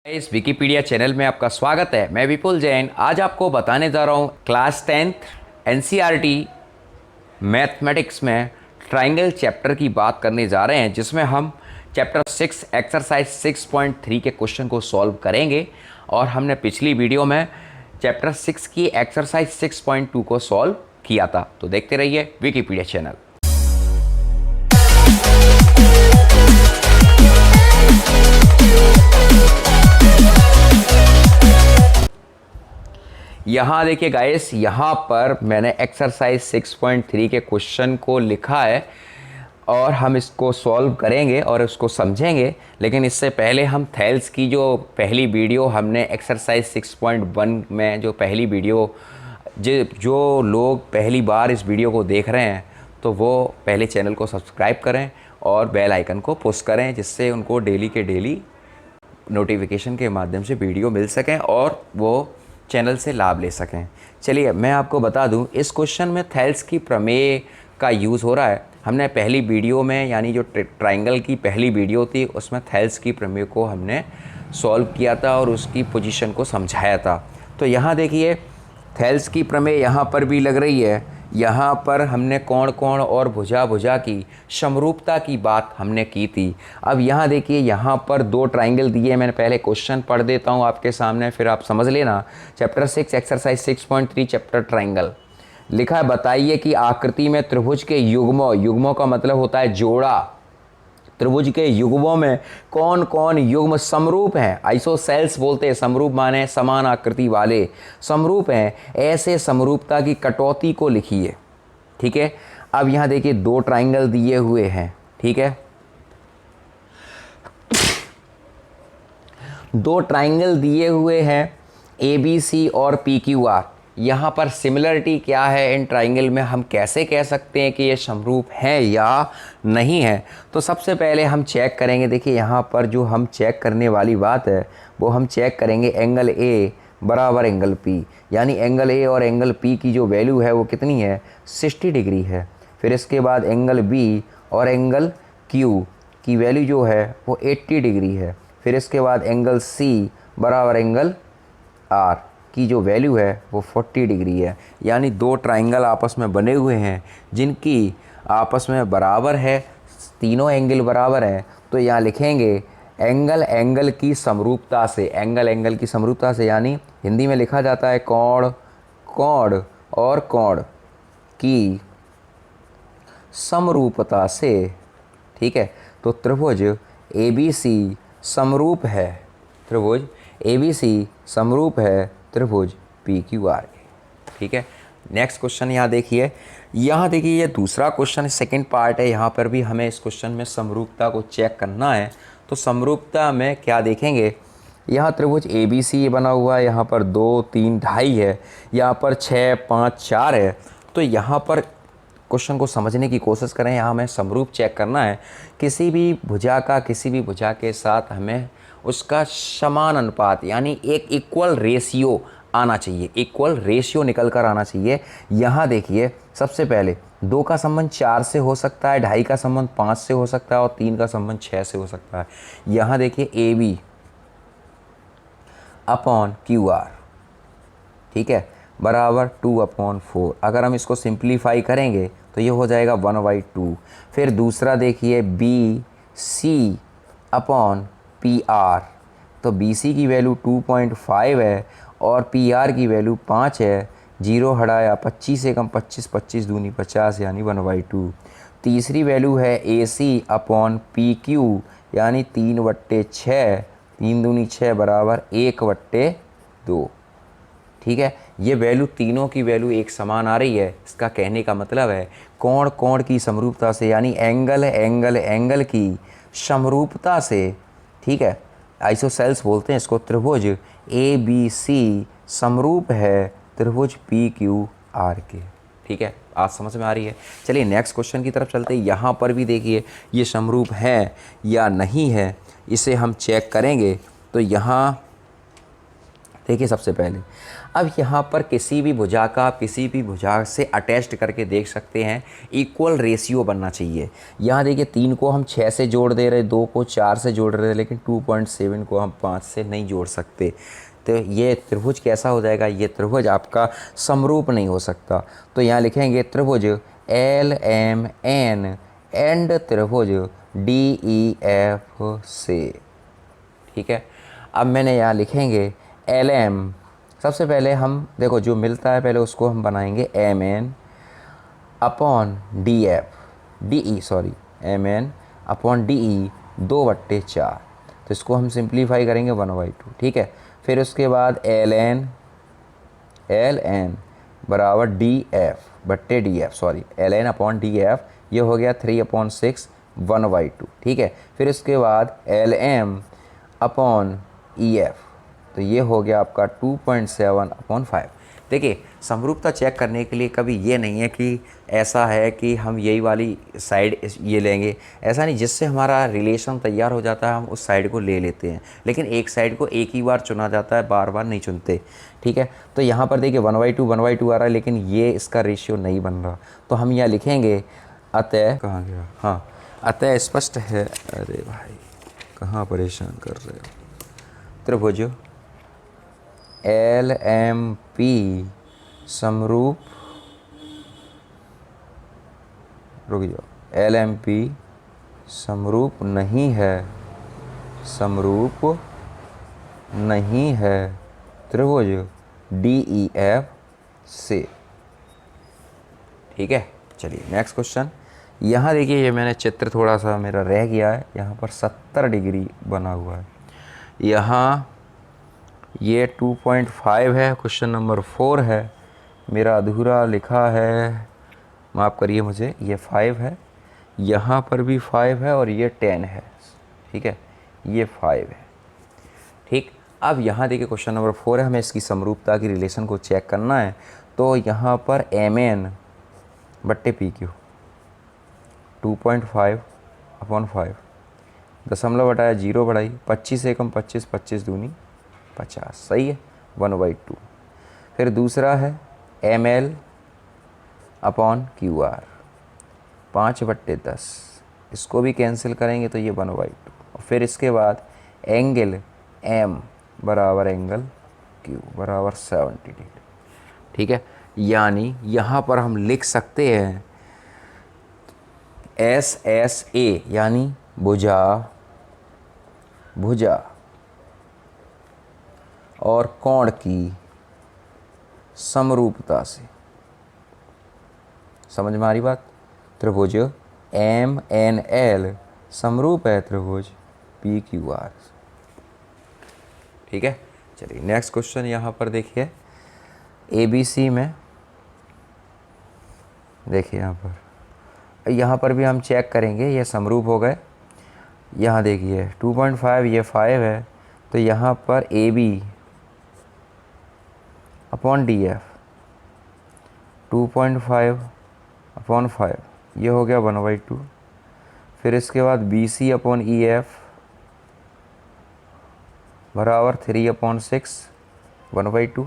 इस Wikipedia channel में आपका स्वागत है। मैं विपुल जैन आज आपको बताने जा रहा हूँ क्लास 10th एनसीईआरटी मैथमेटिक्स में ट्राइंगल चैप्टर की बात करने जा रहे हैं, जिसमें हम चैप्टर 6 एक्सरसाइज 6.3 के क्वेश्चन को सॉल्व करेंगे। और हमने पिछली वीडियो में चैप्टर 6 की एक्सरसाइज 6.2 को सॉल्व किया था। तो देखते रहिए विकिपीडिया चैनल। यहाँ देखिए गाइस, यहाँ पर मैंने एक्सरसाइज 6.3 के क्वेश्चन को लिखा है और हम इसको सॉल्व करेंगे और इसको समझेंगे। लेकिन इससे पहले हम थेल्स की जो पहली वीडियो हमने एक्सरसाइज 6.1 में जो पहली वीडियो जो लोग पहली बार इस वीडियो को देख रहे हैं तो वो पहले चैनल को सब्सक्राइब करें और बेल आइकन को पुश करें, जिससे उनको डेली के डेली नोटिफिकेशन के माध्यम से वीडियो मिल सकें और वो चैनल से लाभ ले सकें। चलिए मैं आपको बता दूं, इस क्वेश्चन में थेल्स की प्रमेय का यूज़ हो रहा है। हमने पहली वीडियो में यानी जो ट्राइंगल की पहली वीडियो थी उसमें थेल्स की प्रमेय को हमने सॉल्व किया था और उसकी पोजीशन को समझाया था। तो यहाँ देखिए थेल्स की प्रमेय यहाँ पर भी लग रही है। यहाँ पर हमने कोण कोण और भुजा भुजा की समरूपता की बात हमने की थी। अब यहाँ देखिए, यहाँ पर दो ट्राइंगल दिए। मैंने पहले क्वेश्चन पढ़ देता हूँ आपके सामने, फिर आप समझ लेना। चैप्टर 6 एक्सरसाइज 6.3 चैप्टर ट्राइंगल लिखा है, बताइए कि आकृति में त्रिभुज के युग्मों का मतलब होता है जोड़ा। त्रिभुज के युग्मों में कौन कौन युग्म समरूप हैं। आइसोसेल्स बोलते हैं, समरूप माने समान आकृति वाले समरूप हैं। ऐसे समरूपता की कटौती को लिखिए। ठीक है, अब यहाँ देखिए दो ट्राइंगल दिए हुए हैं। ठीक है, दो ट्राइंगल दिए हुए हैं ABC और PQR। यहाँ पर सिमिलरिटी क्या है इन ट्राइंगल में, हम कैसे कह सकते हैं कि ये समरूप हैं या नहीं है। तो सबसे पहले हम चेक करेंगे। देखिए यहाँ पर जो हम चेक करने वाली बात है वो हम चेक करेंगे एंगल A बराबर एंगल P, यानी एंगल A और एंगल P की जो वैल्यू है वो कितनी है, 60 डिग्री है। फिर इसके बाद एंगल B और एंगल Q की वैल्यू जो है वो 80 डिग्री है। फिर इसके बाद एंगल C बराबर एंगल R की जो वैल्यू है वो 40 डिग्री है। यानी दो ट्राइंगल आपस में बने हुए हैं जिनकी आपस में बराबर है, तीनों एंगल बराबर हैं। तो यहाँ लिखेंगे एंगल एंगल की समरूपता से, एंगल एंगल की समरूपता से, यानी हिंदी में लिखा जाता है कोण कोण और कोण की समरूपता से। ठीक है, तो त्रिभुज ABC समरूप है, त्रिभुज ABC समरूप है त्रिभुज PQR के। ठीक है, नेक्स्ट क्वेश्चन यहाँ देखिए। यहाँ देखिए ये दूसरा क्वेश्चन सेकंड पार्ट है। यहाँ पर भी हमें इस क्वेश्चन में समरूपता को चेक करना है। तो समरूपता में क्या देखेंगे, यहाँ त्रिभुज ABC बना हुआ है, यहाँ पर 2 3 2.5 है, यहाँ पर 6 5 4 है। तो यहाँ पर क्वेश्चन को समझने की कोशिश करें। यहाँ हमें समरूप चेक करना है। किसी भी भुजा के साथ हमें उसका समान अनुपात यानी एक इक्वल रेशियो आना चाहिए, इक्वल रेशियो निकल कर आना चाहिए। यहाँ देखिए सबसे पहले 2 का संबंध 4 से हो सकता है, 2.5 का संबंध 5 से हो सकता है और 3 का संबंध 6 से हो सकता है। यहाँ देखिए AB अपॉन QR, ठीक है, बराबर 2/4। अगर हम इसको सिंप्लीफाई करेंगे तो ये हो जाएगा 1/2। फिर दूसरा देखिए BC अपॉन PR, तो BC की वैल्यू 2.5 है और PR की वैल्यू 5 है। 0 हटाया 25 से कम 25, 25 दूनी 50 यानी 1/2। तीसरी वैल्यू है AC अपॉन PQ यानी 3/6, 3 दूनी 6 बराबर 1/2। ठीक है, ये वैल्यू तीनों की वैल्यू एक समान आ रही है। इसका कहने का मतलब है कोण कोण की समरूपता से, यानी एंगल एंगल एंगल की समरूपता से। ठीक है, आइसोसेल्स बोलते हैं इसको। त्रिभुज ABC समरूप है त्रिभुज PQR के। ठीक है, आज समझ में आ रही है। चलिए नेक्स्ट क्वेश्चन की तरफ चलते हैं। यहाँ पर भी देखिए ये समरूप है या नहीं है, इसे हम चेक करेंगे। तो यहाँ देखिए सबसे पहले अब यहाँ पर किसी भी भुजा का आप किसी भी भुजा से अटैच्ड करके देख सकते हैं, इक्वल रेशियो बनना चाहिए। यहाँ देखिए 3 को हम 6 से जोड़ दे रहे, 2 को 4 से जोड़ रहे, लेकिन 2.7 को हम 5 से नहीं जोड़ सकते। तो ये त्रिभुज कैसा हो जाएगा, ये त्रिभुज आपका समरूप नहीं हो सकता। तो यहाँ लिखेंगे त्रिभुज LMN एंड त्रिभुज DEF से। ठीक है, अब मैंने यहाँ लिखेंगे LM। सबसे पहले हम देखो जो मिलता है पहले उसको हम बनाएंगे MN upon MN upon DE 2/4। तो इसको हम सिंप्लीफाई करेंगे 1/2। ठीक है, फिर उसके बाद LN बराबर LN अपॉन DF, ये हो गया 3/6 1/2। ठीक है, फिर उसके बाद LM अपॉन EF, तो ये हो गया आपका 2.7/5। देखिए समरूपता चेक करने के लिए कभी ये नहीं है कि ऐसा है कि हम यही वाली साइड ये लेंगे, ऐसा नहीं। जिससे हमारा रिलेशन तैयार हो जाता है हम उस साइड को ले लेते हैं, लेकिन एक साइड को एक ही बार चुना जाता है, बार बार नहीं चुनते। ठीक है, तो यहाँ पर देखिए 1/2 आ रहा है, लेकिन ये इसका रेशियो नहीं बन रहा। तो हम यहाँ लिखेंगे अतः, कहाँ गया, हाँ, अतः स्पष्ट है, अरे भाई कहाँ परेशान कर रहे हो, त्रिभुज LMP समरूप, रुक जाओ, LMP समरूप नहीं है, समरूप नहीं है त्रिभुज DEF से। ठीक है, चलिए नेक्स्ट क्वेश्चन। यहाँ देखिए ये मैंने चित्र थोड़ा सा मेरा रह गया है, यहाँ पर 70 डिग्री बना हुआ है। यहाँ ये 2.5 है, क्वेश्चन नंबर 4 है, मेरा अधूरा लिखा है, माफ़ करिए मुझे, ये 5 है, यहाँ पर भी 5 है और ये 10 है। ठीक है, ये 5 है। ठीक, अब यहाँ देखिए क्वेश्चन नंबर 4 है, हमें इसकी समरूपता की रिलेशन को चेक करना है। तो यहाँ पर MN/PQ 2.5/5, दशमलव हटाया 0 बढ़ाई, 25 एकम 25, 25 दूनी 50, सही है, 1/2। फिर दूसरा है ML अपॉन QR 5/10, इसको भी कैंसिल करेंगे तो ये 1/2। और फिर इसके बाद एंगल M बराबर एंगल Q बराबर 70 डिग्री। ठीक है, यानी यहाँ पर हम लिख सकते हैं SSA यानी भुजा और कोण की समरूपता से। समझ में आ रही बात, त्रिभुज MNL समरूप है त्रिभुज PQR। ठीक है, चलिए नेक्स्ट क्वेश्चन यहाँ पर देखिए ABC में, देखिए यहाँ पर भी हम चेक करेंगे ये समरूप हो गए। यहाँ देखिए 2.5 ये 5 है, तो यहाँ पर AB अपॉन DF 2.5/5, ये हो गया 1/2। फिर इसके बाद BC अपॉन EF बराबर 3/6 1/2।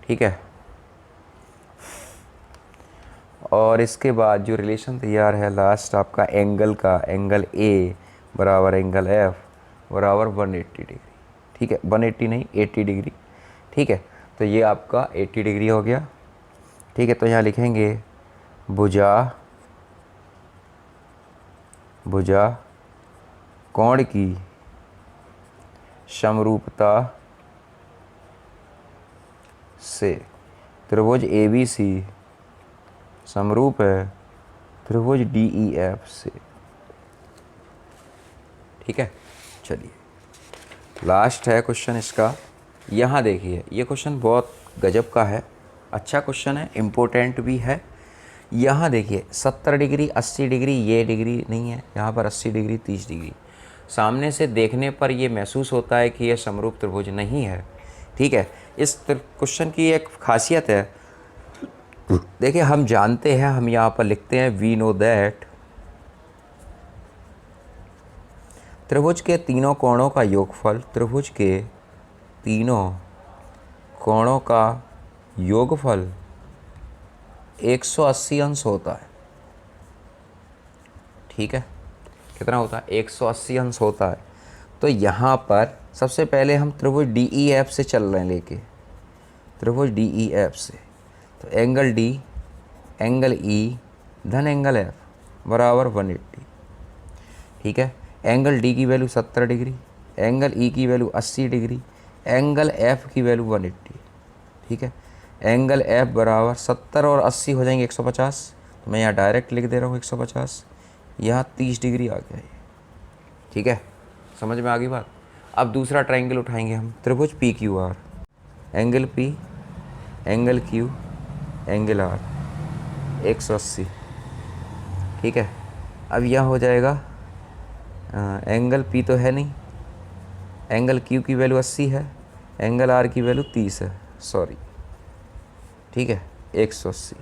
ठीक है, और इसके बाद जो रिलेशन तैयार है लास्ट आपका एंगल का, एंगल A बराबर एंगल F बराबर 180 डिग्री। ठीक है, 180 नहीं 80 डिग्री। ठीक है, तो ये आपका 80 डिग्री हो गया। ठीक है, तो यहाँ लिखेंगे भुजा कोण की समरूपता से त्रिभुज ABC समरूप है त्रिभुज DEF से। ठीक है, चलिए लास्ट है क्वेश्चन इसका। यहाँ देखिए ये क्वेश्चन बहुत गजब का है, अच्छा क्वेश्चन है, इम्पोर्टेंट भी है। यहाँ देखिए 70 डिग्री 80 डिग्री, ये डिग्री नहीं है, यहाँ पर 80 डिग्री 30 डिग्री। सामने से देखने पर ये महसूस होता है कि यह समरूप त्रिभुज नहीं है। ठीक है, इस क्वेश्चन की एक खासियत है, देखिए हम जानते हैं, हम यहाँ पर लिखते हैं वी नो दैट त्रिभुज के तीनों कोणों का योगफल त्रिभुज के तीनों कोणों का योगफल 180 अंश होता है। ठीक है, कितना होता है? 180 अंश होता है। तो यहाँ पर सबसे पहले हम त्रिभुज डी ई एफ से चल रहे हैं लेके, त्रिभुज डी ई एफ से। तो एंगल डी, एंगल ई धन एंगल एफ बराबर 180। ठीक है, एंगल डी की वैल्यू 70 डिग्री, एंगल ई की वैल्यू 80 डिग्री, एंगल एफ की वैल्यू 180। ठीक है, एंगल एफ बराबर 70 और 80 हो जाएंगे 150। तो मैं यहाँ डायरेक्ट लिख दे रहा हूँ 150, यहाँ 30 डिग्री आ गया ये। ठीक है, समझ में आ गई बात। अब दूसरा ट्रायंगल उठाएंगे हम, त्रिभुज P Q R. Angle P, angle Q, angle R 180। ठीक है, अब यह हो जाएगा एंगल पी तो है नहीं, एंगल क्यू की वैल्यू 80 है, एंगल आर की वैल्यू 30 है, सॉरी। ठीक है, 180।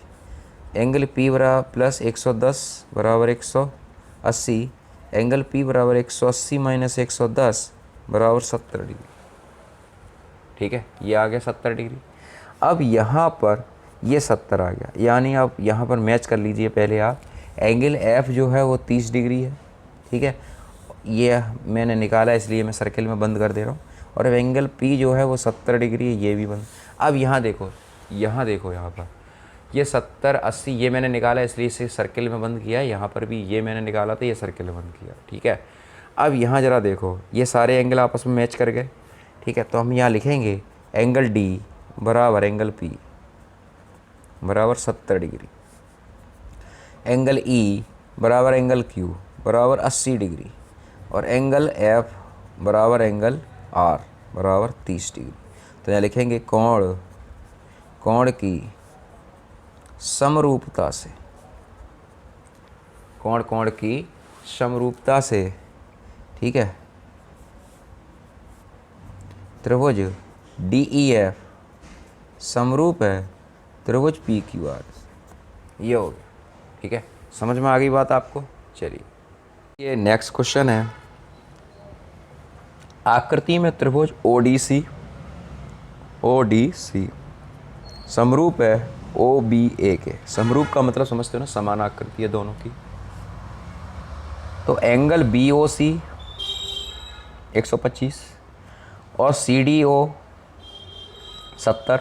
एंगल पी बराबर प्लस 110 बराबर 180, एंगल पी बराबर 180 माइनस 110 बराबर 70 डिग्री। ठीक है, ये आ गया 70 डिग्री। अब यहाँ पर ये 70 आ गया, यानी आप यहाँ पर मैच कर लीजिए पहले आप। एंगल एफ जो है वो 30 डिग्री है। ठीक है, ये मैंने निकाला इसलिए मैं सर्किल में बंद कर दे रहा हूँ। और अब एंगल पी जो है वो 70 डिग्री है, ये भी बंद। अब यहाँ देखो, यहाँ देखो, यहाँ पर ये 70 80 ये मैंने निकाला इसलिए इसे सर्किल में बंद किया है। यहाँ पर भी ये मैंने निकाला था, ये सर्किल में बंद किया। ठीक है, अब यहाँ ज़रा देखो, ये सारे एंगल आपस में मैच कर गए। ठीक है, तो हम यहाँ लिखेंगे एंगल डी बराबर एंगल पी बराबर 70 डिग्री, एंगल ई बराबर एंगल क्यू बराबर 80 डिग्री, और एंगल एफ बराबर एंगल आर बराबर 30 डिग्री। तो यहाँ लिखेंगे कोण की समरूपता से, कोण की समरूपता से। ठीक है, त्रिभुज डी ई एफ समरूप है त्रिभुज पी क्यू आर। ये हो गया। ठीक है, समझ में आ गई बात आपको। चलिए, ये नेक्स्ट क्वेश्चन है। आकृति में त्रिभुज ओडीसी समरूप है ओ बी ए के। समरूप का मतलब समझते हो ना, समान आकृति है दोनों की। तो एंगल बी ओ सी 125 और सी डी ओ 70।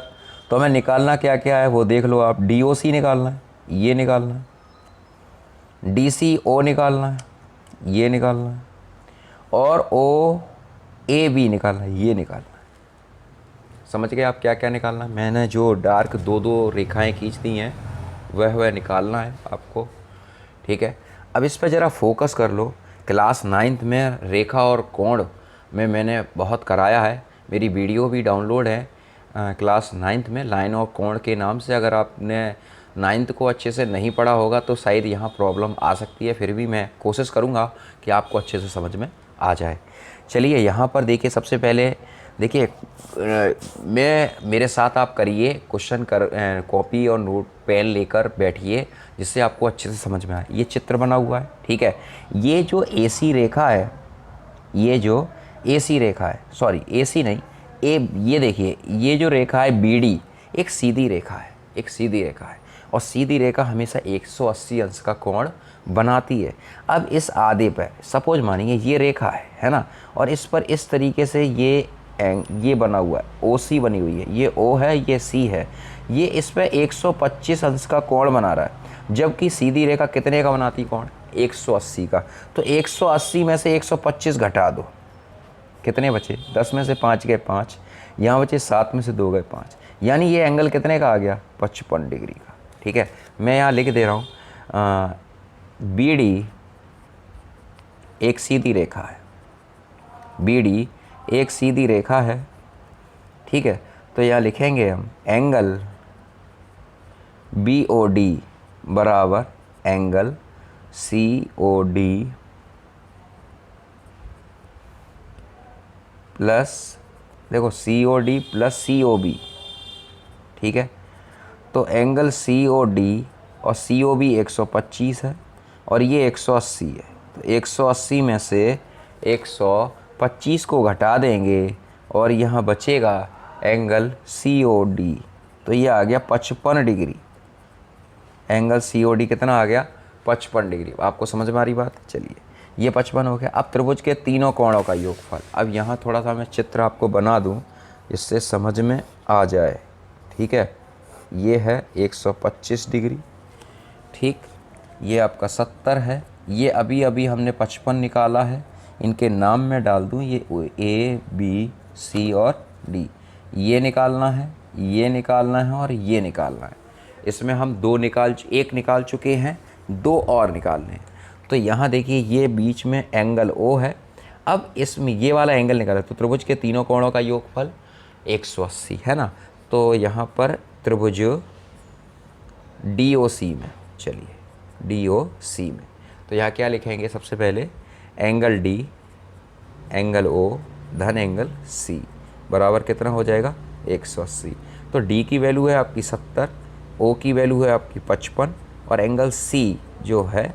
तो हमें निकालना क्या क्या है वो देख लो आप। डी ओ सी निकालना है, ये निकालना है, डी सी ओ निकालना है, ये निकालना है, और ओ ए बी निकालना है, ये निकालना है। समझ गए आप क्या क्या निकालना है? मैंने जो डार्क दो रेखाएं खींच दी हैं वह निकालना है आपको। ठीक है, अब इस पर ज़रा फोकस कर लो। क्लास 9th में रेखा और कोण में मैंने बहुत कराया है, मेरी वीडियो भी डाउनलोड है क्लास 9th में लाइन और कोण के नाम से। अगर आपने 9th को अच्छे से नहीं पढ़ा होगा तो शायद यहाँ प्रॉब्लम आ सकती है, फिर भी मैं कोशिश करूँगा कि आपको अच्छे से समझ में आ जाए। चलिए, यहाँ पर देखिए, सबसे पहले देखिए, मेरे साथ आप करिए क्वेश्चन कॉपी और नोट पेन लेकर बैठिए जिससे आपको अच्छे से समझ में आए। ये चित्र बना हुआ है। ठीक है, ये जो एसी रेखा है, ये जो एसी रेखा है, सॉरी एसी नहीं, ये देखिए, ये जो रेखा है बीडी एक सीधी रेखा है, एक सीधी रेखा है, और सीधी रेखा हमेशा 180 अंश का कोण बनाती है। अब इस आधे पर सपोज मानिए ये रेखा है ना, और इस पर इस तरीके से ये बना हुआ है, ओ सी बनी हुई है, ये ओ है, ये सी है, ये इस पर 125 अंश का कोण बना रहा है, जबकि सीधी रेखा कितने का बनाती कोण? 180 का। तो 180 में से 125 घटा दो, कितने बचे? 10 में से 5 गए 5, यहाँ बचे 7 में से 2 गए 5, यानी ये एंगल कितने का आ गया? 55 डिग्री का। ठीक है, मैं यहाँ लिख दे रहा हूँ, बी डी एक सीधी रेखा है, बी डी एक सीधी रेखा है। ठीक है, तो यहाँ लिखेंगे हम एंगल बी ओ डी बराबर angle C O D plus, देखो C O D plus C O B. ठीक है, तो एंगल सी ओ डी और सी ओ बी 125 है और ये 180 है। तो 180 में से 125 को घटा देंगे और यहाँ बचेगा एंगल COD, तो ये आ गया 55 डिग्री। एंगल COD कितना आ गया? 55 डिग्री। आपको समझ में आ रही बात? चलिए, ये 55 हो गया। अब त्रिभुज के तीनों कोणों का योगफल। अब यहाँ थोड़ा सा मैं चित्र आपको बना दूँ इससे समझ में आ जाए, ठीक है। ये है 125 डिग्री, ठीक। ये आपका 70 है। ये अभी अभी हमने 55 निकाला है। इनके नाम में डाल दूँ, ये A B C और D। ये निकालना है, ये निकालना है और ये निकालना है। इसमें हम एक निकाल चुके हैं, 2 और निकालने हैं। तो यहाँ देखिए ये बीच में एंगल O है। अब इसमें ये वाला एंगल निकाला, तो त्रिभुज के तीनों कोणों का योगफल 180 है ना। तो यहाँ पर त्रिभुज DOC में, चलिए DOC में, तो यहाँ क्या लिखेंगे? सबसे पहले एंगल D, एंगल O धन एंगल C बराबर कितना हो जाएगा? 180। तो D की वैल्यू है आपकी 70, O की वैल्यू है आपकी 55 और एंगल C जो है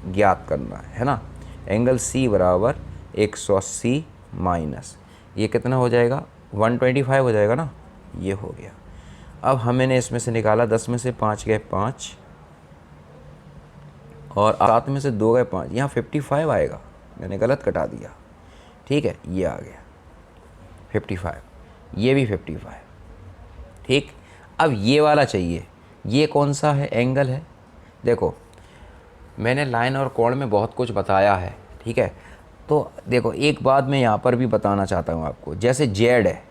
ज्ञात करना है ना। एंगल C बराबर 180 माइनस ये कितना हो जाएगा? 125 हो जाएगा ना, ये हो गया। अब हमने इसमें से निकाला, 10 में से 5 गए 5 और 7 में से 2 गए 5, यहाँ 55 आएगा, मैंने गलत कटा दिया, ठीक है। ये आ गया 55, ये भी 55, ठीक। अब ये वाला चाहिए, ये कौन सा है? एंगल है। देखो मैंने लाइन और कोण में बहुत कुछ बताया है, ठीक है। तो देखो एक बात मैं यहाँ पर भी बताना चाहता हूँ आपको, जैसे जेड है,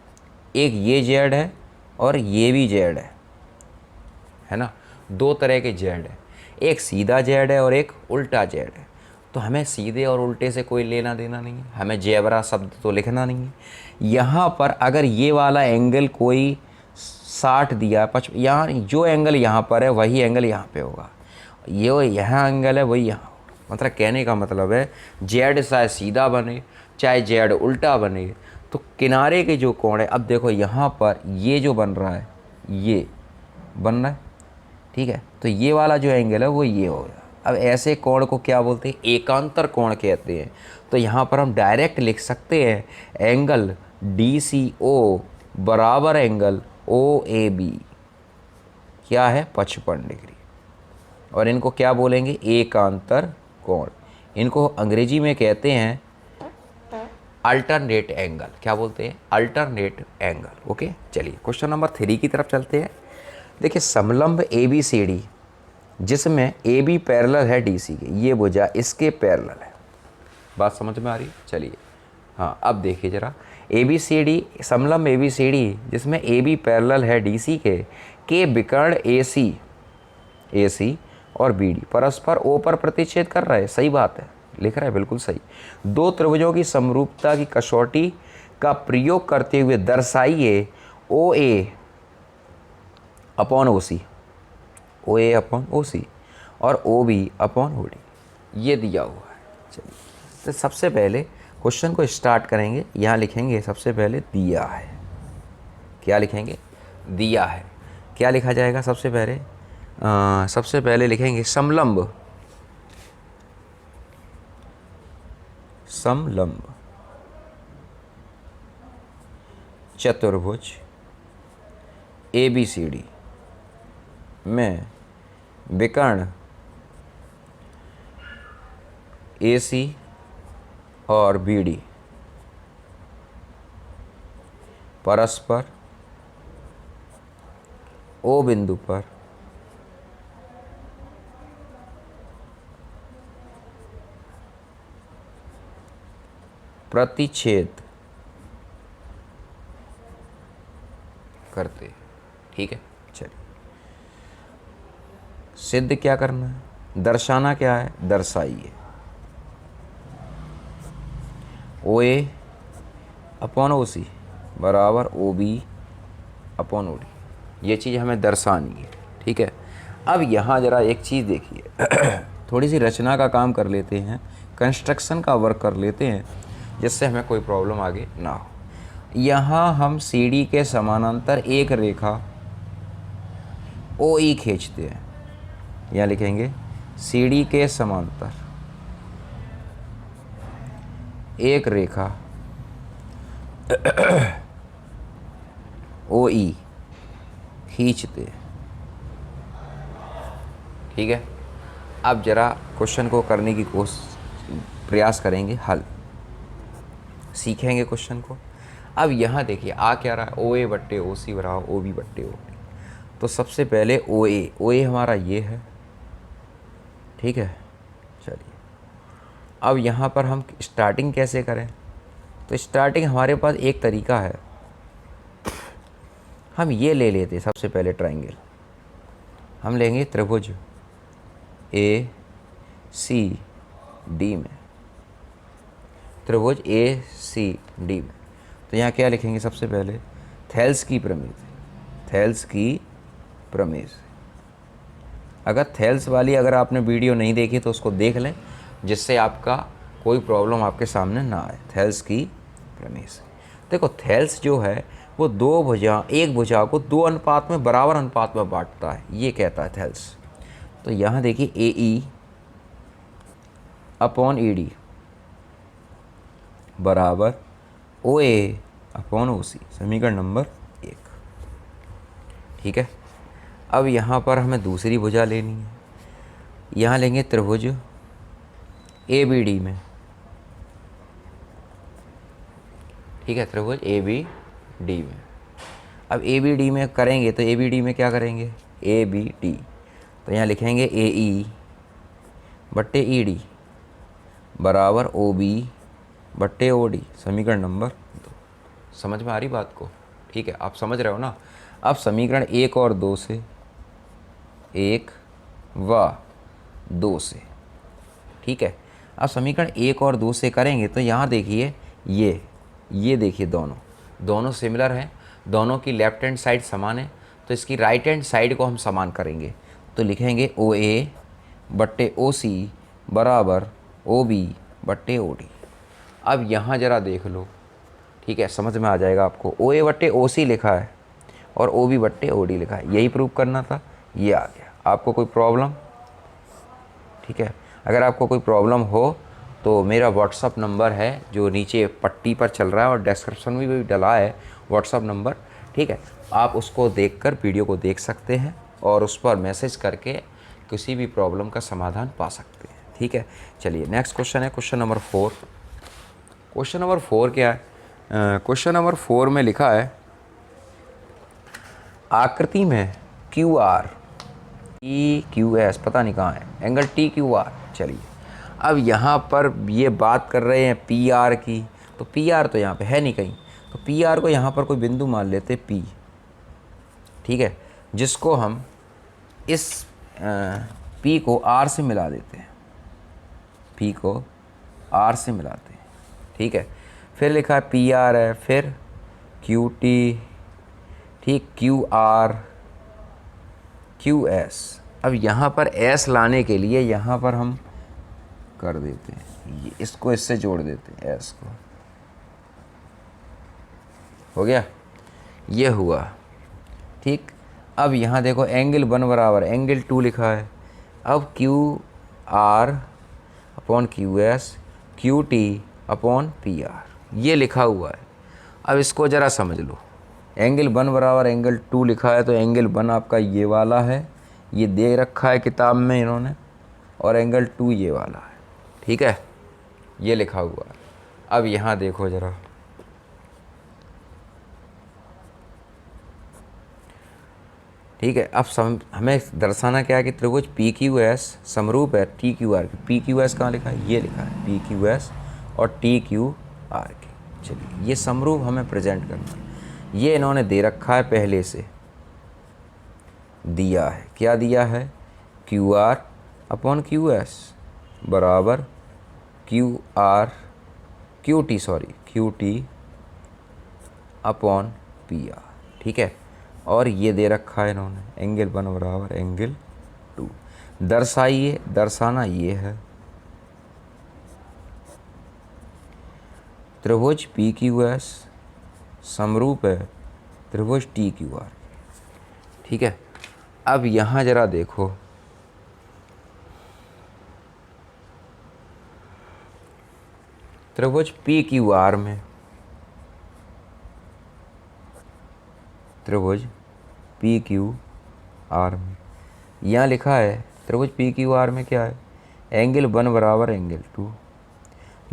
एक ये जेड है और ये भी जेड है ना। 2 तरह के जेड है, एक सीधा जेड है और एक उल्टा जेड है। तो हमें सीधे और उल्टे से कोई लेना देना नहीं है, हमें जेबरा शब्द तो लिखना नहीं है। यहाँ पर अगर ये वाला एंगल कोई 60 दिया, यहाँ जो एंगल यहाँ पर है वही एंगल यहाँ पे होगा, ये यहाँ एंगल है वही यहाँ। मतलब कहने का मतलब है जेड चाहे सीधा बने चाहे जेड उल्टा बने, तो किनारे के जो कोण है, अब देखो यहाँ पर ये जो बन रहा है ये बन रहा है, ठीक है। तो ये वाला जो एंगल है वो ये हो गया। अब ऐसे कोण को क्या बोलते हैं? एकांतर कोण कहते हैं। तो यहाँ पर हम डायरेक्ट लिख सकते हैं एंगल DCO बराबर एंगल OAB क्या है? 55 डिग्री। और इनको क्या बोलेंगे? एकांतर कोण। इनको अंग्रेजी में कहते हैं अल्टरनेट एंगल। क्या बोलते हैं? Alternate angle. ओके, चलिए क्वेश्चन नंबर 3 की तरफ चलते हैं। देखिए समलंब ABCD जिसमें AB पैरेलल है DC के, ये भुजा इसके पैरेलल है। बात समझ में आ रही? चलिए हाँ, अब देखिए ज़रा, ABCD समलंब ABCD जिसमें AB पैरेलल है DC के विकर्ण AC और BD परस्पर O पर प्रतिच्छेद कर रहा है। सही बात है, लिख रहा है बिल्कुल सही। 2 त्रिभुजों की समरूपता की कसौटी का प्रयोग करते हुए दर्शाइए OA upon OC, OA upon OC और OB अपॉन OD, ये दिया हुआ है। चलिए तो सबसे पहले क्वेश्चन को स्टार्ट करेंगे। यहाँ लिखेंगे सबसे पहले दिया है। क्या लिखेंगे? दिया है। क्या लिखा जाएगा? सबसे पहले लिखेंगे समलंब चतुर्भुज ABCD में विकर्ण AC और BD परस्पर O बिंदु पर प्रतिच्छेद करते। ठीक है, चलिए सिद्ध क्या करना है? दर्शाना क्या है? दर्शाइए OA अपॉन OC बराबर OB अपॉन OD, ये चीज़ हमें दर्शानी है। ठीक है, अब यहाँ ज़रा एक चीज़ देखिए थोड़ी सी रचना का काम कर लेते हैं, कंस्ट्रक्शन का वर्क कर लेते हैं, जिससे हमें कोई प्रॉब्लम आगे ना हो। यहाँ हम CD के समानांतर एक रेखा OE खींचते हैं। यहाँ लिखेंगे CD के समांतर एक रेखा ओ ई खींचते। ठीक है, अब जरा क्वेश्चन को करने की प्रयास करेंगे, हल सीखेंगे क्वेश्चन को। अब यहाँ देखिए आ क्या रहा है, ओ ए बट्टे ओ सी बराबर ओ बी बट्टे ओ डी। तो सबसे पहले ओ ए हमारा ये है, ठीक है। चलिए अब यहाँ पर हम स्टार्टिंग कैसे करें, तो स्टार्टिंग हमारे पास एक तरीका है, हम ये ले लेते सबसे पहले ट्राइंगल, हम लेंगे त्रिभुज ए सी डी में, त्रिभुज ए सी डी में। तो यहाँ क्या लिखेंगे सबसे पहले, थेल्स की प्रमेय से, थेल्स की प्रमेय से। अगर थेल्स वाली अगर आपने वीडियो नहीं देखी तो उसको देख लें, जिससे आपका कोई प्रॉब्लम आपके सामने ना आए। थेल्स की प्रमेय से देखो, थेल्स जो है वो दो भुजा, एक भुजा को दो अनुपात में बराबर अनुपात में बांटता है, ये कहता है थेल्स। तो यहाँ देखिए ए ई अपॉन ए डी बराबर ओ ए अपॉन ओ सी, समीकरण नंबर 1। ठीक है, अब यहाँ पर हमें दूसरी भुजा लेनी है, यहाँ लेंगे त्रिभुज ए बी डी में। ठीक है, त्रिभुज ए बी डी में। अब ए बी डी में करेंगे तो ए बी डी में क्या करेंगे, ए बी डी, तो यहाँ लिखेंगे ए ई बट्टे ई डी बराबर ओ बी बट्टे ओ डी, समीकरण नंबर 2। समझ में आ रही बात को? ठीक है, आप समझ रहे हो ना। अब समीकरण 1 और 2 से, 1 व 2 से, ठीक है। अब समीकरण 1 और 2 से करेंगे तो यहाँ देखिए ये देखिए दोनों सिमिलर हैं, दोनों की लेफ्ट हैंड साइड समान है, तो इसकी राइट हैंड साइड को हम समान करेंगे। तो लिखेंगे ओ ए बट्टे ओ सी बराबर ओ बी बट्टे ओ डी। अब यहाँ ज़रा देख लो, ठीक है, समझ में आ जाएगा आपको। ओ ए बट्टे ओ सी लिखा है और ओ बी बट्टे ओ डी लिखा है, यही प्रूव करना था, ये आ गया। आपको कोई प्रॉब्लम? ठीक है, अगर आपको कोई प्रॉब्लम हो तो मेरा व्हाट्सअप नंबर है जो नीचे पट्टी पर चल रहा है और डिस्क्रिप्शन में भी डला है व्हाट्सअप नंबर, ठीक है। आप उसको देखकर वीडियो को देख सकते हैं और उस पर मैसेज करके किसी भी प्रॉब्लम का समाधान पा सकते हैं। ठीक है, चलिए नेक्स्ट क्वेश्चन है क्वेश्चन नंबर 4। क्वेश्चन नंबर 4 क्या है? क्वेश्चन नंबर 4 में लिखा है, आकृति में Q R T Q S, पता नहीं कहाँ है, एंगल टी क्यू आर। चलिए अब यहाँ पर ये बात कर रहे हैं पी आर की, तो पी आर तो यहाँ पे है नहीं कहीं, तो पी आर को यहाँ पर कोई बिंदु मान लेते पी, ठीक है, जिसको हम इस पी को आर से मिला देते हैं, पी को आर से मिलाते हैं। ठीक है, फिर लिखा है पी आर है, फिर क्यू टी, ठीक, क्यू आर, क्यू एस। अब यहाँ पर एस लाने के लिए यहाँ पर हम कर देते हैं, ये इसको इससे जोड़ देते हैं, एस को, हो गया, ये हुआ। ठीक, अब यहाँ देखो एंगल 1 बराबर एंगल 2 लिखा है। अब Q R upon Q S, Q T upon P are, ये लिखा हुआ है। अब इसको ज़रा समझ लो, एंगल 1 बराबर एंगल 2 लिखा है, तो एंगल 1 आपका ये वाला है, ये दे रखा है किताब में इन्होंने, और एंगल 2 ये वाला है, ठीक है, ये लिखा हुआ है। अब यहाँ देखो ज़रा, ठीक है, अब हमें दर्शाना क्या है कि त्रिभुज पी क्यू एस समरूप है टी क्यू आर की। पी क्यू एस कहाँ लिखा है? ये लिखा है पी क्यू एस और टी क्यू आर की। चलिए ये समरूप हमें प्रेजेंट करना है, ये इन्होंने दे रखा है, पहले से दिया है, क्या दिया है, Q R upon Q S बराबर Q R, Q T upon P R, ठीक है। और ये दे रखा है इन्होंने एंगल 1 बराबर एंगल 2। दर्शाइए, दर्शाना ये है, त्रिभुज पी क्यू एस समरूप है त्रिभुज टी क्यू आर, ठीक है। अब यहाँ ज़रा देखो, त्रिभुज पी क्यू आर में त्रिभुज पी क्यू आर में। यहाँ लिखा है त्रिभुज पी क्यू आर में क्या है, एंगल 1 बराबर एंगल 2।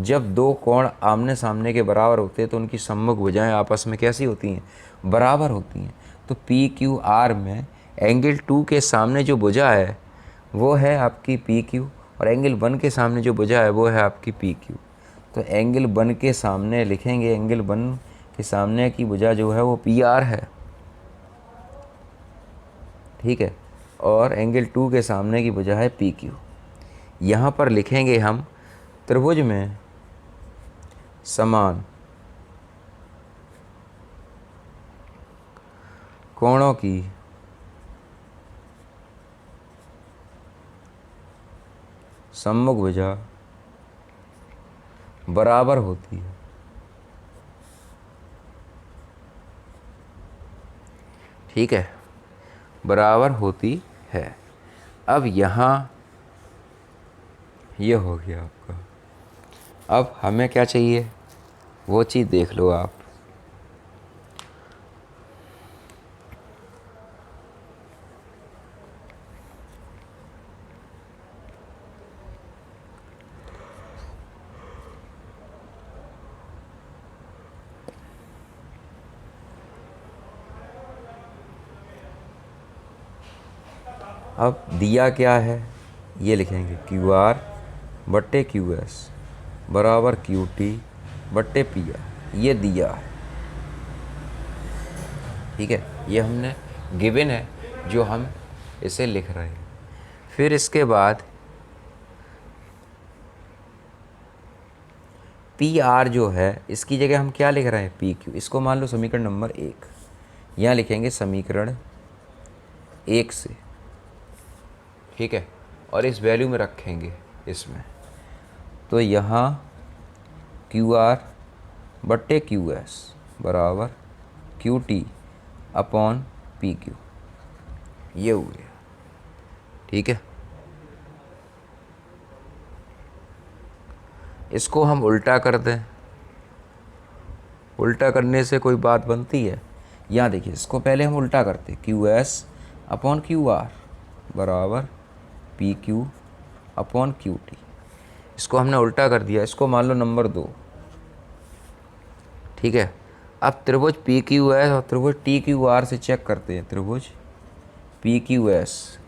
जब दो कोण आमने सामने के बराबर होते हैं तो उनकी सम्मुख भुजाएं आपस में कैसी होती हैं, बराबर होती हैं। तो पी क्यू आर में एंगल 2 के सामने जो भुजा है वो है आपकी पी क्यू, और एंगल 1 के सामने जो भुजा है वो है आपकी पी क्यू। तो एंगल 1 के सामने लिखेंगे, एंगल 1 के सामने की भुजा जो है वो पी आर है, ठीक है, और एंगल 2 के सामने की भुजा है पी क्यू। यहाँ पर लिखेंगे हम त्रिभुज में समान कोणों की सम्मुख भुजा बराबर होती है। ठीक है, बराबर होती है। अब यहाँ ये हो गया आपका। अब हमें क्या चाहिए वो चीज़ देख लो आप। अब दिया क्या है ये लिखेंगे, क्यू आर बट्टे क्यू एस बराबर क्यू टी बट्टे पी आर, ये दिया है। ठीक है, ये हमने गिवन है जो हम इसे लिख रहे हैं। फिर इसके बाद पी आर जो है इसकी जगह हम क्या लिख रहे हैं, पी क्यू। इसको मान लो समीकरण नंबर 1, यहाँ लिखेंगे समीकरण 1 से, ठीक है, और इस वैल्यू में रखेंगे इसमें। तो यहाँ क्यू आर बट्टे क्यू एस बराबर Q T upon P Q, ये हो गया। ठीक है, इसको हम उल्टा कर दें, उल्टा करने से कोई बात बनती है। यहाँ देखिए, इसको पहले हम उल्टा करते, Q S upon Q R बराबर P Q upon Q T. इसको हमने उल्टा कर दिया, इसको मान लो नंबर 2। ठीक है, अब त्रिभुज पी क्यू एस और त्रिभुज टी क्यू आर से चेक करते हैं। त्रिभुज पी क्यू एस,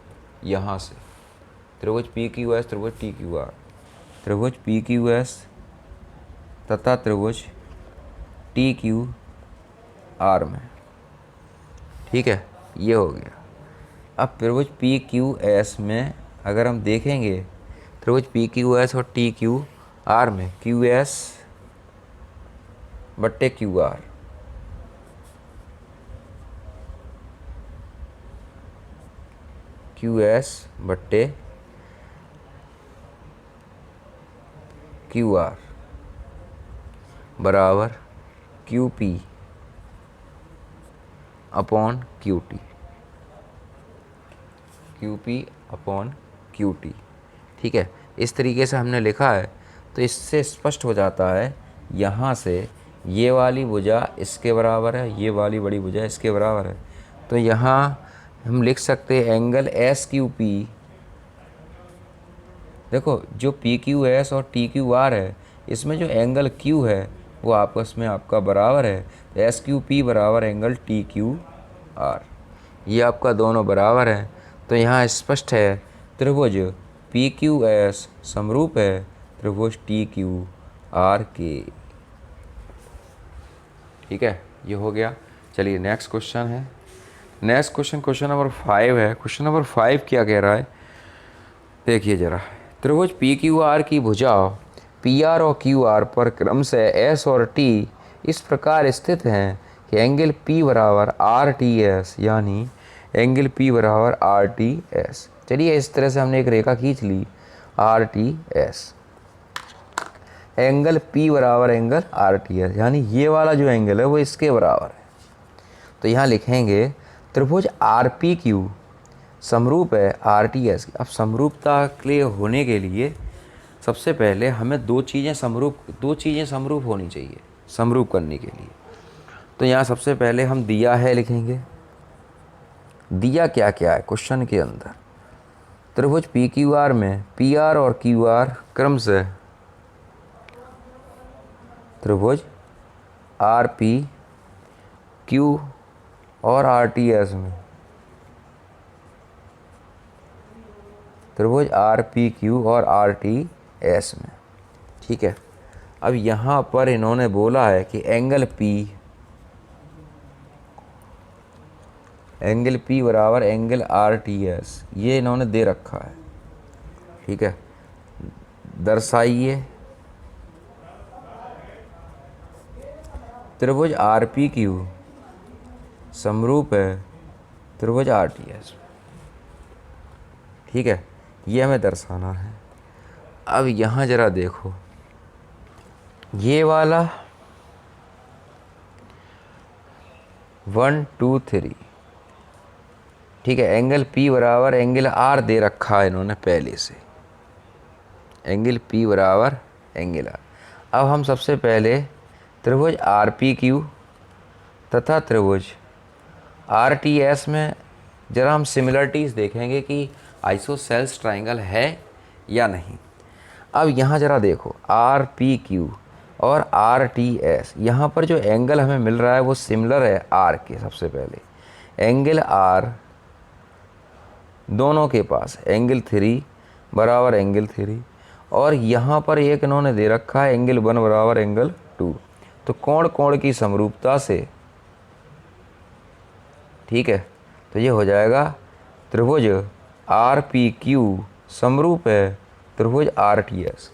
यहाँ से त्रिभुज पी क्यू एस त्रिभुज टी क्यू आर, त्रिभुज पी क्यू एस तथा त्रिभुज टी क्यू आर में। ठीक है, ये हो गया। अब त्रिभुज पी क्यू एस में अगर हम देखेंगे, त्रिभुज पी क्यू एस और टी क्यू आर में क्यू एस बट्टे क्यू आर, क्यू एस बट्टे क्यू आर बराबर Q P upon Q T, Q P upon Q T. ठीक है, इस तरीके से हमने लिखा है। तो इससे स्पष्ट हो जाता है, यहाँ से ये वाली भुजा इसके बराबर है, ये वाली बड़ी भुजा इसके बराबर है। तो यहाँ हम लिख सकते हैं एंगल एस क्यू पी। देखो, जो पी क्यू एस और टी क्यू आर है, इसमें जो एंगल क्यू है वो आपस में आपका बराबर है। तो एस क्यू पी बराबर एंगल टी क्यू आर, ये आपका दोनों बराबर है। तो यहाँ स्पष्ट है त्रिभुज पी क्यू एस समरूप है त्रिभुज टी क्यू आर के। ठीक है, ये हो गया। चलिए नेक्स्ट क्वेश्चन है। नेक्स्ट क्वेश्चन, क्वेश्चन नंबर 5 है। क्वेश्चन नंबर 5 क्या कह रहा है, देखिए जरा। त्रिभुज पी क्यू आर की भुजा पी आर और क्यू आर पर क्रम से एस और टी इस प्रकार स्थित हैं कि एंगल पी बराबर आर टी एस, यानी एंगल पी बराबर आर टी एस। चलिए, इस तरह से हमने एक रेखा खींच ली, R T S. Angle P बराबर एंगल आर टी एस, यानी ये वाला जो एंगल है वो इसके बराबर है। तो यहाँ लिखेंगे त्रिभुज आर पी क्यू समरूप है आर टी एस। अब समरूपता के लिए होने के लिए सबसे पहले हमें दो चीज़ें समरूप होनी चाहिए समरूप करने के लिए। तो यहाँ सबसे पहले हम दिया है लिखेंगे, दिया क्या क्या है क्वेश्चन के अंदर। त्रिभुज पी क्यू आर में पी आर और क्यू आर क्रम से त्रिभुज आर पी क्यू और आर टी एस में त्रिभुज आर पी क्यू और आर टी एस में। ठीक है, अब यहाँ पर इन्होंने बोला है कि एंगल पी बराबर एंगल आर टी एस, ये इन्होंने दे रखा है। ठीक है, दर्शाइए त्रिभुज आर पी क्यू समरूप है त्रिभुज आर टी एस। ठीक है, ये हमें दर्शाना है। अब यहाँ जरा देखो, ये वाला 1 2 3, ठीक है, एंगल P बराबर एंगल R दे रखा है इन्होंने पहले से, एंगल P बराबर एंगल R। अब हम सबसे पहले त्रिभुज RPQ तथा त्रिभुज RTS में जरा हम सिमिलरिटीज़ देखेंगे कि आइसोसेल्स ट्राइंगल है या नहीं। अब यहाँ जरा देखो RPQ और RTS, यहाँ पर जो एंगल हमें मिल रहा है वो सिमिलर है R के। सबसे पहले एंगल R दोनों के पास एंगल 3 बराबर एंगल 3, और यहाँ पर एक इन्होंने दे रखा है एंगल 1 बराबर एंगल 2। तो कोण कोण की समरूपता से, ठीक है, तो ये हो जाएगा त्रिभुज RPQ समरूप है त्रिभुज RTS।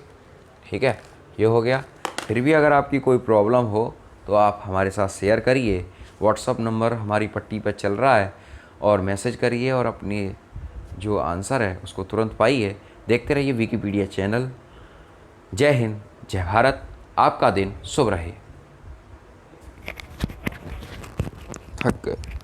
ठीक है, ये हो गया। फिर भी अगर आपकी कोई प्रॉब्लम हो तो आप हमारे साथ शेयर करिए। व्हाट्सअप नंबर हमारी पट्टी पर चल रहा है, और मैसेज करिए और अपनी जो आंसर है उसको तुरंत पाइए। देखते रहिए विकिपीडिया चैनल। जय हिंद, जय भारत, आपका दिन शुभ रहे। थक गए।